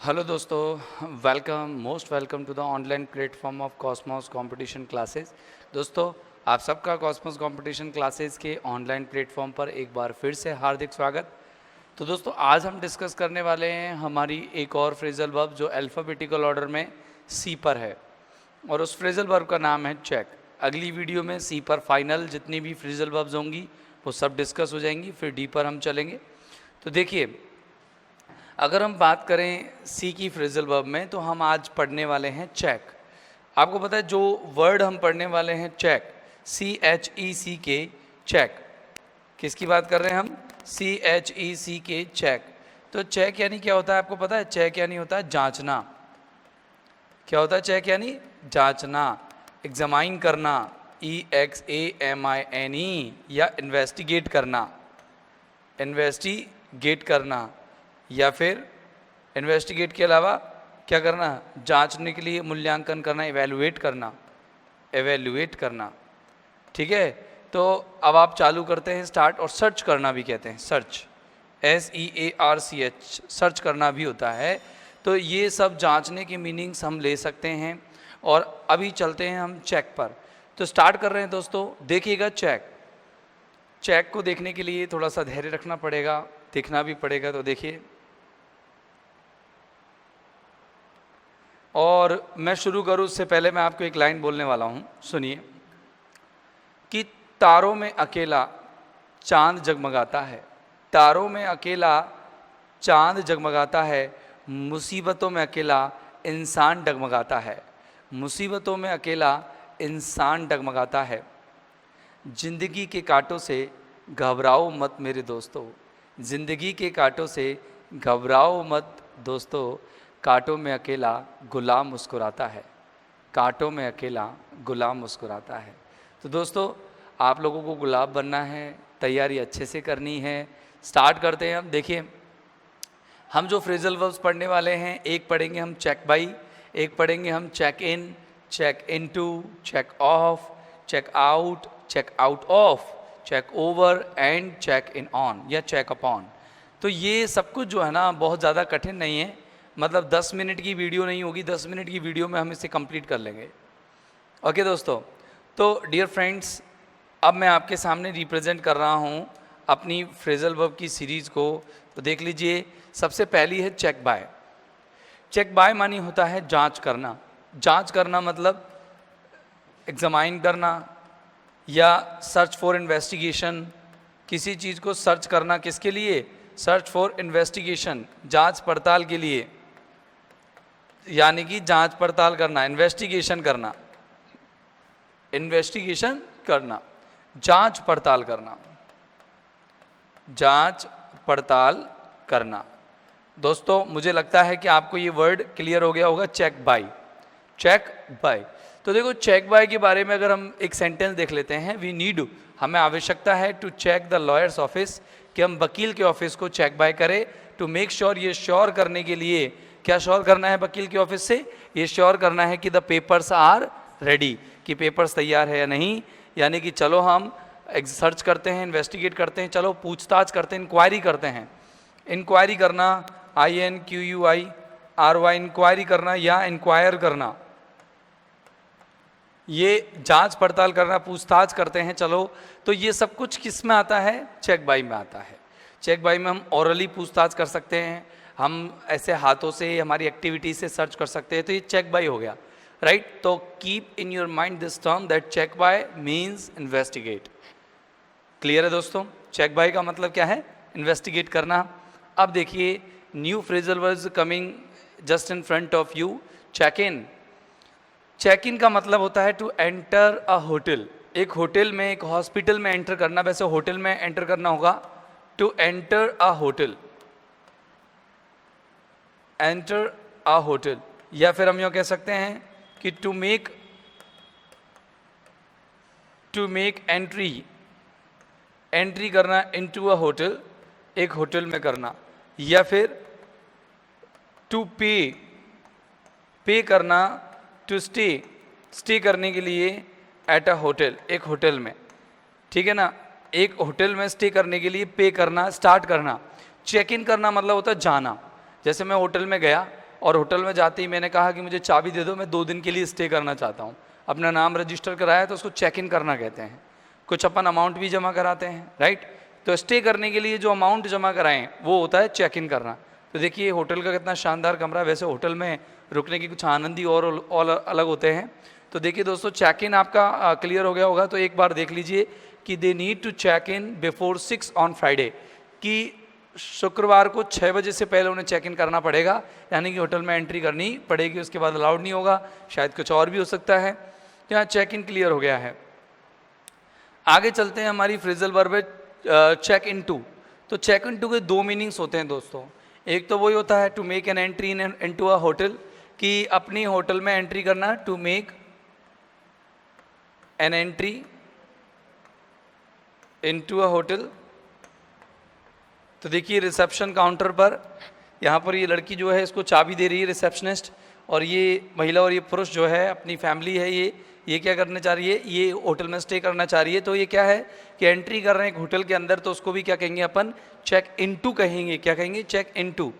Hello दोस्तों, welcome most welcome to the online platform of Cosmos competition classes. दोस्तों, आप सबका कॉस्मोस कंपटीशन क्लासेस के ऑनलाइन प्लेटफॉर्म पर एक बार फिर से हार्दिक स्वागत। तो दोस्तों, आज हम डिस्कस करने वाले हैं हमारी एक और फ्रेजल वर्ब जो अल्फ़ाबेटिकल ऑर्डर में सी पर है, और उस फ्रेजल वर्ब का नाम है चेक। अगली वीडियो में सी पर फाइनल जितनी भी फ्रेजल वर्ब्स होंगी वो सब डिस्कस हो जाएंगी, फिर डी पर हम चलेंगे। तो देखिए, अगर हम बात करें सी की फ्रेजल वर्ब में, तो हम आज पढ़ने वाले हैं चेक। आपको पता है जो वर्ड हम पढ़ने वाले हैं चेक, CHECK, चेक। किसकी बात कर रहे हैं हम? CHECK, check. तो चेक यानी क्या होता है आपको पता है? चेक यानी होता है जांचना। क्या होता है चेक यानी? जांचना, एग्जामाइन करना, EXAMINE, या इन्वेस्टिगेट करना, इन्वेस्टिगेट करना, या फिर इन्वेस्टिगेट के अलावा क्या करना? जांचने के लिए मूल्यांकन करना, इवैल्यूएट करना, एवेल्यूएट करना। ठीक है, तो अब आप चालू करते हैं स्टार्ट। और सर्च करना भी कहते हैं, सर्च, SEARCH, सर्च करना भी होता है। तो ये सब जांचने की मीनिंग्स हम ले सकते हैं। और अभी चलते हैं हम चेक पर। तो स्टार्ट कर रहे हैं दोस्तों। देखिएगा, चेक, चेक को देखने के लिए थोड़ा सा धैर्य रखना पड़ेगा, देखना भी पड़ेगा। तो देखिए, और मैं शुरू करूं उससे पहले मैं आपको एक लाइन बोलने वाला हूं, सुनिए। कि तारों में अकेला चांद जगमगाता है, तारों में अकेला चांद जगमगाता है, मुसीबतों में अकेला इंसान डगमगाता है, मुसीबतों में अकेला इंसान डगमगाता है। जिंदगी के कांटों से घबराओ मत मेरे दोस्तों, जिंदगी के कांटों से घबराओ मत दोस्तों, कांटों में अकेला गुलाम मुस्कुराता है, कांटों में अकेला गुलाम मुस्कुराता है। तो दोस्तों, आप लोगों को गुलाब बनना है, तैयारी अच्छे से करनी है। स्टार्ट करते हैं हम। देखिए, हम जो फ्रेजल वर्ब्स पढ़ने वाले हैं, एक पढ़ेंगे हम चेक बाई, एक पढ़ेंगे हम check in, check into, check off, check out of, check over and check in on या चेक अपॉन। तो ये सब कुछ जो है ना बहुत ज़्यादा कठिन नहीं है, मतलब 10 मिनट की वीडियो नहीं होगी, 10 मिनट की वीडियो में हम इसे कंप्लीट कर लेंगे। ओके दोस्तों, तो डियर फ्रेंड्स, अब मैं आपके सामने रिप्रेजेंट कर रहा हूँ अपनी फ्रेजल वर्ब की सीरीज़ को। तो देख लीजिए, सबसे पहली है चेक बाय। चेक बाय मानी होता है जांच करना। जांच करना मतलब एग्जामाइन करना या सर्च फॉर इन्वेस्टिगेशन। किसी चीज़ को सर्च करना किसके लिए? सर्च फॉर इन्वेस्टिगेशन, जांच पड़ताल के लिए, यानी कि जांच पड़ताल करना, इन्वेस्टिगेशन करना, इन्वेस्टिगेशन करना, जांच पड़ताल करना, जांच पड़ताल करना। दोस्तों, मुझे लगता है कि आपको ये वर्ड क्लियर हो गया होगा, चेक बाय, चेक बाय। तो देखो, चेक बाय के बारे में अगर हम एक सेंटेंस देख लेते हैं, वी नीड, हमें आवश्यकता है to check the lawyer's office, कि हम वकील के ऑफिस को चेक बाय करें। टू मेक श्योर, ये श्योर करने के लिए, क्या श्योर करना है वकील के ऑफिस से? ये श्योर करना है कि द पेपर्स आर रेडी, कि पेपर्स तैयार है या नहीं। यानी कि चलो हम सर्च करते हैं, इन्वेस्टिगेट करते हैं, चलो पूछताछ करते हैं, इंक्वायरी करते हैं। इंक्वायरी करना, INQUIRY, इंक्वायरी करना या इंक्वायर करना, ये जांच पड़ताल करना, पूछताछ करते हैं। चलो, तो ये सब कुछ किस में आता है? चेक बाई में आता है। चेक बाई में हम ओरली पूछताछ कर सकते हैं, हम ऐसे हाथों से, हमारी एक्टिविटी से सर्च कर सकते हैं। तो ये चेक बाई हो गया, राइट। तो keep in your mind this term that check by means investigate. Clear है दोस्तों? चेक बाय का मतलब क्या है? इन्वेस्टिगेट करना। अब देखिए, new phrasal words coming just in front of you. Check in, check in का मतलब होता है टू एंटर अ होटल। एक होटल में, एक हॉस्पिटल में एंटर करना, वैसे होटल में एंटर करना होगा to enter a hotel, enter a hotel. या फिर हम यूँ कह सकते हैं कि टू मेक एंट्री, एंट्री करना इनटू अ होटल, एक होटल में करना। या फिर टू पे, पे करना, टू स्टे, स्टे करने के लिए एट अ होटल, एक होटल में। ठीक है ना, एक होटल में स्टे करने के लिए पे करना, स्टार्ट करना। चेक इन करना मतलब होता है जाना। जैसे मैं होटल में गया और होटल में जाते ही मैंने कहा कि मुझे चाबी दे दो, मैं 2 दिन के लिए स्टे करना चाहता हूँ, अपना नाम रजिस्टर कराया तो उसको चेक इन करना कहते हैं। कुछ अपन अमाउंट भी जमा कराते हैं, राइट। तो स्टे करने के लिए जो अमाउंट जमा कराएं वो होता है चेक इन करना। तो देखिए होटल का कितना शानदार कमरा है। वैसे होटल में रुकने की कुछ आनंद ही और अलग होते हैं। तो देखिए दोस्तों, चेक इन आपका क्लियर हो गया होगा, तो एक बार देख लीजिए कि they need to check in before 6 on Friday, कि शुक्रवार को 6 बजे से पहले उन्हें चेक इन करना पड़ेगा, यानी कि होटल में एंट्री करनी पड़ेगी, उसके बाद अलाउड नहीं होगा। शायद कुछ और भी हो सकता है। तो यहाँ चेक इन क्लियर हो गया है। आगे चलते हैं, हमारी फ्रेजल वर्ब है चेक इन टू। तो चेक इन टू के 2 मीनिंग्स होते हैं दोस्तों। एक तो वही होता है to make an entry in to a hotel, कि अपनी होटल में एंट्री करना, to make an entry in to a hotel. तो देखिए रिसेप्शन काउंटर पर यहाँ पर ये लड़की जो है इसको चाबी दे रही है, रिसेप्शनिस्ट, और ये महिला और ये पुरुष जो है अपनी फैमिली है, ये क्या करने चाह रही है, ये होटल में स्टे करना चाह रही है। तो ये क्या है कि एंट्री कर रहे हैं एक होटल के अंदर, तो उसको भी क्या कहेंगे अपन, चेक इनटू कहेंगे। क्या कहेंगे, चेक इनटू।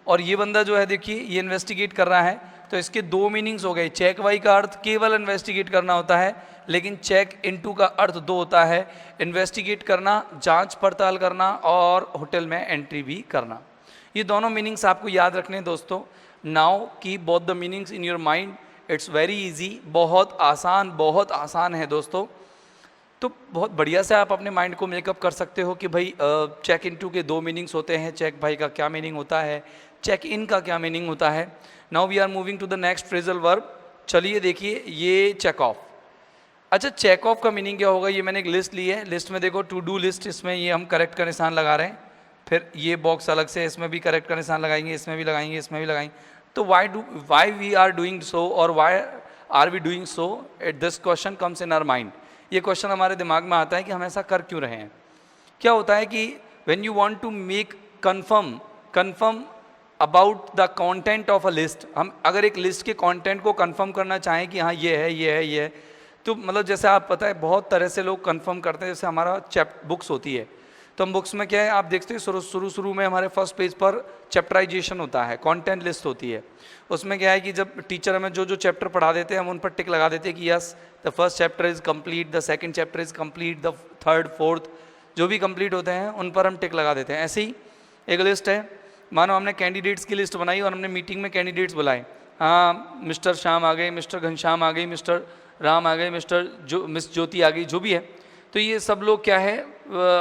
और ये बंदा जो है देखिए ये इन्वेस्टिगेट कर रहा है, तो इसके 2 मीनिंग्स हो गए। चेक वाई का अर्थ केवल इन्वेस्टिगेट करना होता है, लेकिन चेक इनटू का अर्थ 2 होता है, इन्वेस्टिगेट करना, जांच पड़ताल करना, और होटल में एंट्री भी करना। ये दोनों मीनिंग्स आपको याद रखने हैं दोस्तों। Now keep both the meanings in your mind, it's very easy, बहुत आसान है दोस्तों। तो बहुत बढ़िया से आप अपने माइंड को मेकअप कर सकते हो कि भाई चेक इनटू के 2 मीनिंग्स होते हैं, चेक भाई का क्या मीनिंग होता है, चेक इन का क्या मीनिंग होता है। Now we are moving to the next phrasal verb. चलिए देखिए ये चेक ऑफ। अच्छा, चेक ऑफ का मीनिंग क्या होगा, ये मैंने एक लिस्ट ली है। लिस्ट में देखो टू डू लिस्ट, इसमें ये हम करेक्ट का निशान लगा रहे हैं। फिर ये बॉक्स अलग से, इसमें भी करेक्ट का निशान लगाएंगे, इसमें भी लगाएंगे, इसमें भी लगाएंगे। तो why we are doing so, और why are we doing so, and this question comes in our mind. ये क्वेश्चन हमारे दिमाग में आता है कि हम ऐसा कर क्यों रहे हैं। क्या होता है कि when you want to make confirm about the content of a list, हम अगर एक लिस्ट के कंटेंट को कंफर्म करना चाहें कि हाँ ये है, ये है, ये है, तो मतलब जैसे आप पता है बहुत तरह से लोग कंफर्म करते हैं। जैसे हमारा बुक्स होती है, तो हम बुक्स में क्या है, आप देखते हैं शुरू में हमारे फर्स्ट पेज पर चैप्टराइजेशन होता है, कंटेंट लिस्ट होती है। उसमें क्या है कि जब टीचर हमें जो जो चैप्टर पढ़ा देते हैं हम उन पर टिक लगा देते हैं कि yes the first chapter is complete, the second chapter is complete, the third fourth जो भी कंप्लीट होते हैं उन पर हम टिक लगा देते हैं। ऐसे ही एक लिस्ट है, मानो हमने कैंडिडेट्स की लिस्ट बनाई और हमने मीटिंग में कैंडिडेट्स बुलाए, हाँ मिस्टर श्याम आ गए, मिस्टर घनश्याम आ गई, मिस्टर राम आ गए, मिस ज्योति आ गई, जो भी है। तो ये सब लोग क्या है,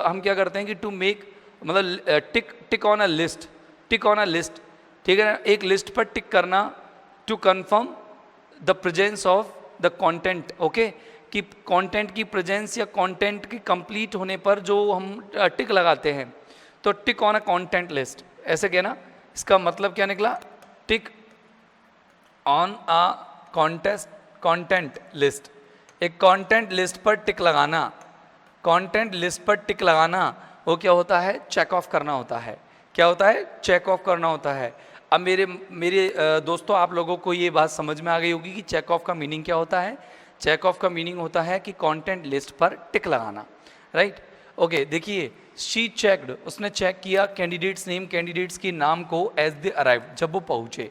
हम क्या करते हैं कि टू मेक मतलब टिक ऑन अ लिस्ट, ठीक है ना, एक लिस्ट पर टिक करना to confirm the presence of the content. Okay, कि कंटेंट की प्रेजेंस या कंटेंट की कंप्लीट होने पर जो हम टिक लगाते हैं, तो tick on a content list, ऐसे कहना। इसका मतलब क्या निकला, tick on a content list, एक कंटेंट लिस्ट पर टिक लगाना। कंटेंट लिस्ट पर टिक लगाना वो क्या होता है, चेक ऑफ करना होता है। क्या होता है, चेक ऑफ करना होता है। अब मेरे दोस्तों, आप लोगों को ये बात समझ में आ गई होगी कि चेक ऑफ का मीनिंग क्या होता है। चेक ऑफ का मीनिंग होता है कि कंटेंट लिस्ट पर टिक लगाना, राइट। ओके, देखिए शी चेक्ड, उसने चेक किया कैंडिडेट्स नेम, कैंडिडेट्स के नाम को एज दे अराइव्ड, जब वो पहुँचे,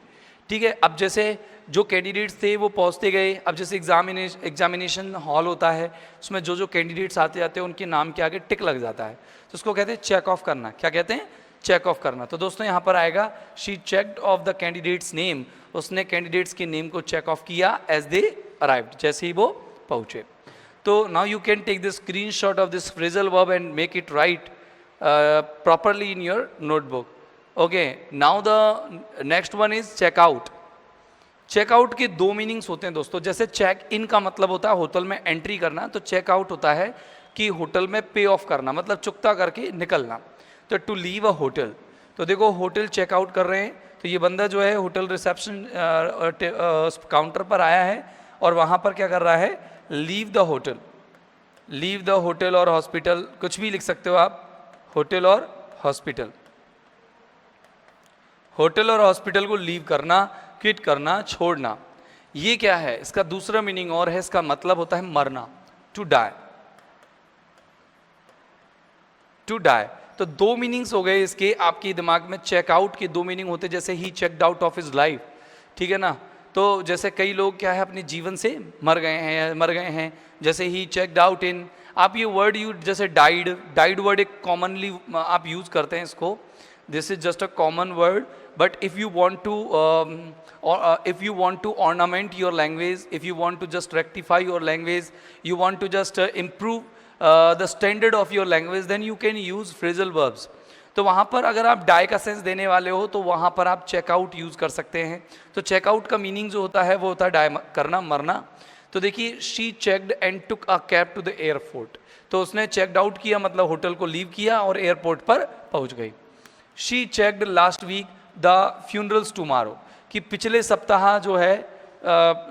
ठीक है। अब जैसे जो कैंडिडेट्स थे वो पहुँचते गए। अब जैसे एग्जामिनेशन हॉल होता है, उसमें जो जो कैंडिडेट्स आते जाते हैं उनके नाम के आगे टिक लग जाता है, तो उसको कहते हैं चेक ऑफ करना। क्या कहते हैं, चेक ऑफ करना। तो दोस्तों यहाँ पर आएगा she checked off the candidates name, उसने कैंडिडेट्स के नेम को चेक ऑफ किया एज दे अराइव्ड, जैसे ही वो पहुँचे। तो now you can take the screenshot of this phrasal verb and make it right properly in your notebook. Okay, now the next one is check out. Check out के 2 meanings होते हैं दोस्तों। जैसे चेक इन का मतलब होता है hotel में एंट्री करना, तो चेक आउट होता है कि होटल में पे ऑफ करना, मतलब चुकता करके निकलना। तो टू लीव अ होटल, तो देखो होटल चेकआउट कर रहे हैं, तो ये बंदा जो है होटल रिसेप्शन काउंटर पर आया है और वहाँ पर क्या कर रहा है, leave the hotel. Leave the hotel और हॉस्पिटल, कुछ भी लिख सकते हो आप, होटल और हॉस्पिटल। होटल और हॉस्पिटल को लीव करना, क्विट करना, छोड़ना। ये क्या है, इसका दूसरा मीनिंग और है, इसका मतलब होता है मरना, टू डाई। टू डाई, तो 2 मीनिंग्स हो गए इसके आपके दिमाग में। चेकआउट के 2 मीनिंग होते, जैसे ही checked out of his life, ठीक है ना। तो जैसे कई लोग क्या है अपने जीवन से मर गए हैं, जैसे ही चेकड आउट इन, आप ये वर्ड यूज, जैसे डाइड वर्ड एक कॉमनली आप यूज करते हैं इसको, this is just a common word, but if you want to if you want to ornament your language, if you want to just rectify your language, you want to just improve the standard of your language, then you can use phrasal verbs. तो वहाँ पर अगर आप die का sense देने वाले हो तो वहाँ पर आप चेकआउट यूज़ कर सकते हैं। तो चेकआउट का मीनिंग जो होता है वो होता है डाई करना, मरना। तो देखिए, she checked and took a cab to the airport, तो उसने चेकड आउट किया मतलब होटल को लीव किया और एयरपोर्ट पर पहुँच गई। She checked last week the funerals tomorrow, कि पिछले सप्ताह जो है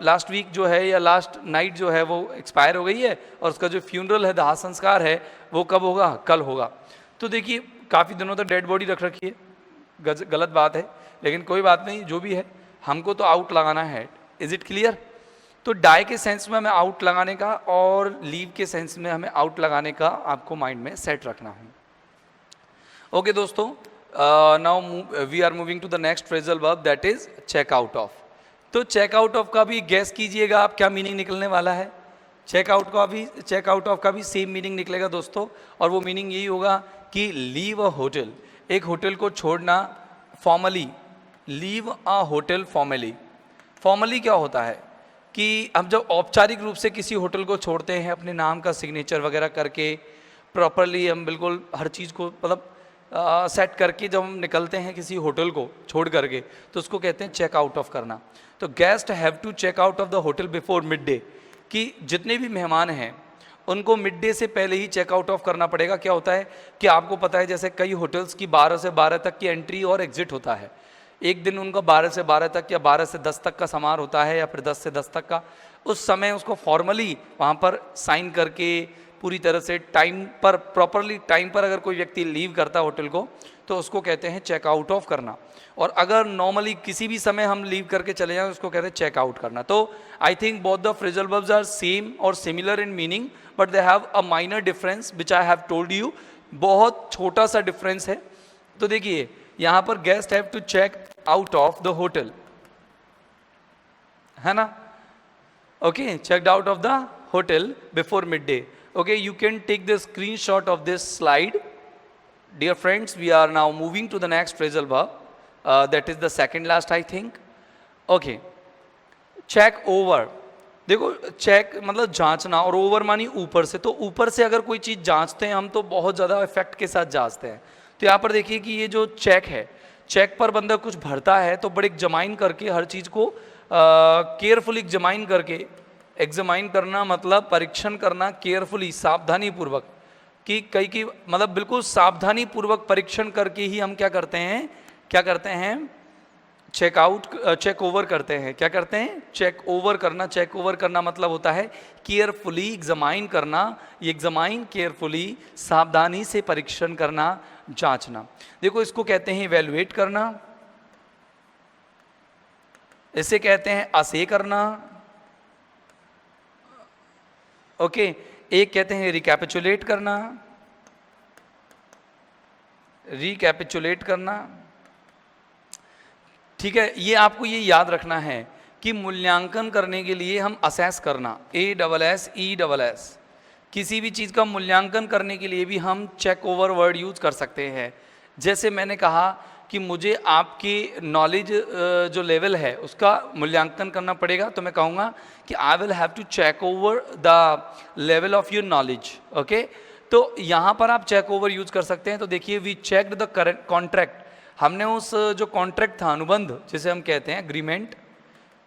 लास्ट वीक जो है या लास्ट नाइट जो है वो एक्सपायर हो गई है और उसका जो फ्यूनरल है, दाह संस्कार है, वो कब होगा? कल होगा। तो देखिए, काफ़ी दिनों तक डेड बॉडी रख रखी है, गलत बात है, लेकिन कोई बात नहीं, जो भी है हमको तो आउट लगाना है। Is it clear? तो डाई के सेंस में हमें आउट लगाने का और लीव के सेंस में हमें आउट लगाने का आपको माइंड में सेट रखना है। ओके दोस्तों, now we are moving to the next phrasal verb, that is check out of. तो चेक आउट ऑफ का भी गेस कीजिएगा आप क्या मीनिंग निकलने वाला है। चेक आउट ऑफ का भी सेम मीनिंग निकलेगा दोस्तों, और वो मीनिंग यही होगा कि लीव अ होटल, एक होटल को छोड़ना formally. Leave a hotel formally, formally क्या होता है कि हम जब औपचारिक रूप से किसी होटल को छोड़ते हैं अपने नाम का सिग्नेचर वगैरह करके, प्रॉपरली हम बिल्कुल हर चीज़ को मतलब सेट करके जब हम निकलते हैं किसी होटल को छोड़ करके, तो उसको कहते हैं चेक आउट ऑफ करना। तो guest have to check out of the hotel before midday, कि जितने भी मेहमान हैं उनको मिड डे से पहले ही चेक आउट ऑफ करना पड़ेगा। क्या होता है कि आपको पता है जैसे कई होटल्स की 12 से 12 तक की एंट्री और एग्जिट होता है, एक दिन उनका 12 से 12 तक या 12 से 10 तक का समार होता है या फिर 10 से 10 तक का, उस समय उसको फॉर्मली वहाँ पर साइन करके पूरी तरह से टाइम पर, प्रॉपरली टाइम पर अगर कोई व्यक्ति लीव करता है होटल को, तो उसको कहते हैं चेक आउट ऑफ करना। और अगर नॉर्मली किसी भी समय हम लीव करके चले जाएं उसको कहते हैं चेक आउट करना। तो I think both the phrasal verbs are same और similar in meaning, but they have a minor difference which I have told you, बहुत छोटा सा डिफरेंस है। तो देखिए, यहाँ पर guest have to check out of the hotel, है ना। Okay, checked out of the hotel before midday. Okay, you can take the screenshot of this slide. Dear friends, we are now moving to the next phrasal verb. That is the second last, I think. Okay, check over. देखो, check मतलब जांचना और over मानी ऊपर से। तो ऊपर से अगर कोई चीज़ जांचते हैं हम तो बहुत ज़्यादा इफेक्ट के साथ जांचते हैं। तो यहाँ पर देखिए कि ये जो चेक है, चेक पर बंदा कुछ भरता है तो बड़े एग्जामाइन करके हर चीज़ को केयरफुली एग्जामाइन करके, एग्जामाइन करना मतलब परीक्षण करना, केयरफुली सावधानी पूर्वक, कि कई की मतलब बिल्कुल सावधानी पूर्वक परीक्षण करके ही हम क्या करते हैं चेक ओवर करते हैं। क्या करते हैं? चेक ओवर करना। चेक ओवर करना मतलब होता है केयरफुली एग्जामाइन करना, ये एग्जामाइन केयरफुली, सावधानी से परीक्षण करना, जांचना। देखो, इसको कहते हैं इवैल्यूएट करना, इसे कहते हैं असे करना, ओके एक कहते हैं रिकैपिचुलेट करना, ठीक है। ये आपको ये याद रखना है कि मूल्यांकन करने के लिए हम असेस करना, ASSESS, किसी भी चीज़ का मूल्यांकन करने के लिए भी हम चेक ओवर वर्ड यूज कर सकते हैं। जैसे मैंने कहा कि मुझे आपकी नॉलेज जो लेवल है उसका मूल्यांकन करना पड़ेगा, तो मैं कहूँगा कि I will have to check over the level of your knowledge. Okay, तो यहाँ पर आप चेक ओवर यूज कर सकते हैं। तो देखिए, we checked the current contract, हमने उस जो कॉन्ट्रैक्ट था, अनुबंध जिसे हम कहते हैं, एग्रीमेंट,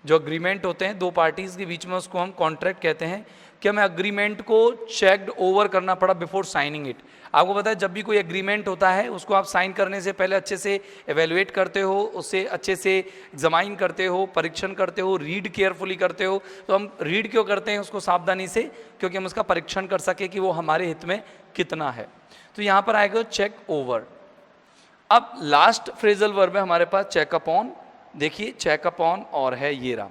जो अग्रीमेंट होते हैं दो पार्टीज़ के बीच में, उसको हम कॉन्ट्रैक्ट कहते हैं। कि हमें अग्रीमेंट को चेक्ड ओवर करना पड़ा बिफोर साइनिंग इट। आपको पता है जब भी कोई एग्रीमेंट होता है उसको आप साइन करने से पहले अच्छे से एवेल्युएट करते हो, उससे अच्छे से एग्जामाइन करते हो, परीक्षण करते हो, रीड केयरफुली करते हो। तो हम रीड क्यों करते हैं उसको सावधानी से? क्योंकि हम उसका परीक्षण कर सके कि वो हमारे हित में कितना है। तो यहाँ पर आएगा चेक ओवर। अब लास्ट फ्रेजल वर्ब है हमारे पास चेक अपॉन। देखिए, चेक अपॉन और है ये रहा।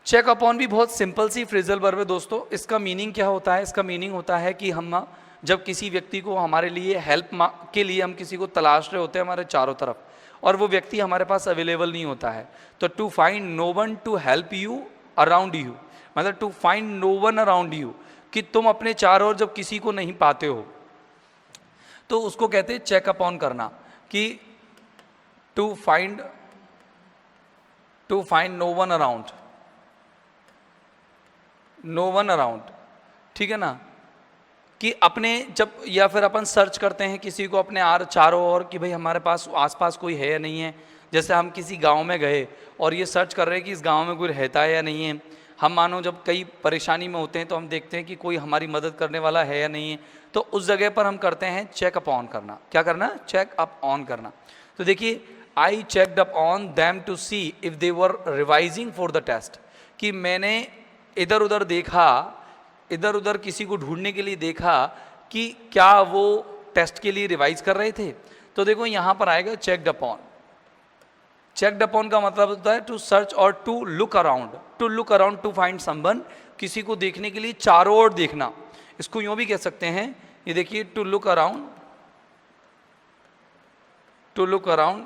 चेक अपॉन भी बहुत सिंपल सी फ्रेजल वर्ब है दोस्तों। इसका मीनिंग क्या होता है? इसका मीनिंग होता है कि हम जब किसी व्यक्ति को, हमारे लिए हेल्प के लिए हम किसी को तलाश रहे होते हैं हमारे चारों तरफ, और वो व्यक्ति हमारे पास अवेलेबल नहीं होता है। तो to find no one to help you around you, मतलब to find no one around you, कि तुम अपने चारों ओर जब किसी को नहीं पाते हो तो उसको कहते हैं चेक अपॉन करना, कि to find no one around, no one around, ठीक है ना। कि अपने जब, या फिर अपन सर्च करते हैं किसी को अपने चारों ओर कि भाई हमारे पास आसपास कोई है या नहीं है। जैसे हम किसी गांव में गए और ये सर्च कर रहे हैं कि इस गांव में कोई रहता है या नहीं है। हम मानो जब कई परेशानी में होते हैं तो हम देखते हैं कि कोई हमारी मदद करने वाला है या नहीं है, तो उस जगह पर हम करते हैं चेक अप ऑन करना। क्या करना? चेक अप ऑन करना। तो देखिए, I checked up on them to see if they were revising for the test, कि मैंने इधर उधर देखा, इधर उधर किसी को ढूंढने के लिए देखा कि क्या वो टेस्ट के लिए रिवाइज कर रहे थे। तो देखो यहाँ पर आएगा चेकड अपॉन। चेकड अपॉन का मतलब होता है टू सर्च और to look around, to look around to find someone, किसी को देखने के लिए चारों ओर देखना। इसको यूं भी कह सकते हैं, ये देखिए, to look around, to look around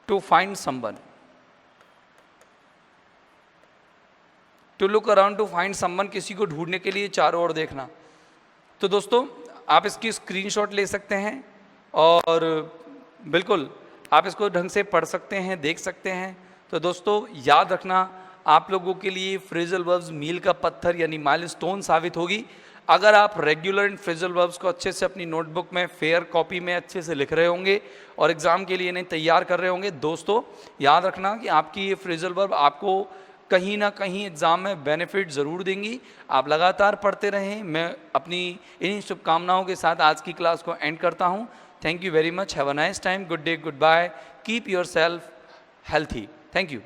to find someone, to look around to find someone, किसी को ढूंढने के लिए चारों ओर देखना। तो दोस्तों, आप इसकी स्क्रीनशॉट ले सकते हैं और बिल्कुल आप इसको ढंग से पढ़ सकते हैं, देख सकते हैं। तो दोस्तों याद रखना, आप लोगों के लिए फ्रेजल वर्ब्स मील का पत्थर यानी माइलस्टोन साबित होगी। अगर आप रेगुलर एंड फ्रेजल वर्ब्स को अच्छे से अपनी नोटबुक में फेयर कॉपी में अच्छे से लिख रहे होंगे और एग्ज़ाम के लिए इन्हें तैयार कर रहे होंगे, दोस्तों याद रखना कि आपकी ये फ्रेजल वर्ब आपको कहीं ना कहीं एग्ज़ाम में बेनिफिट ज़रूर देंगी। आप लगातार पढ़ते रहें। मैं अपनी इन्हीं शुभकामनाओं के साथ आज की क्लास को एंड करता हूँ। Thank you very much. Have a nice time. Good day. Goodbye. Keep yourself healthy. Thank you.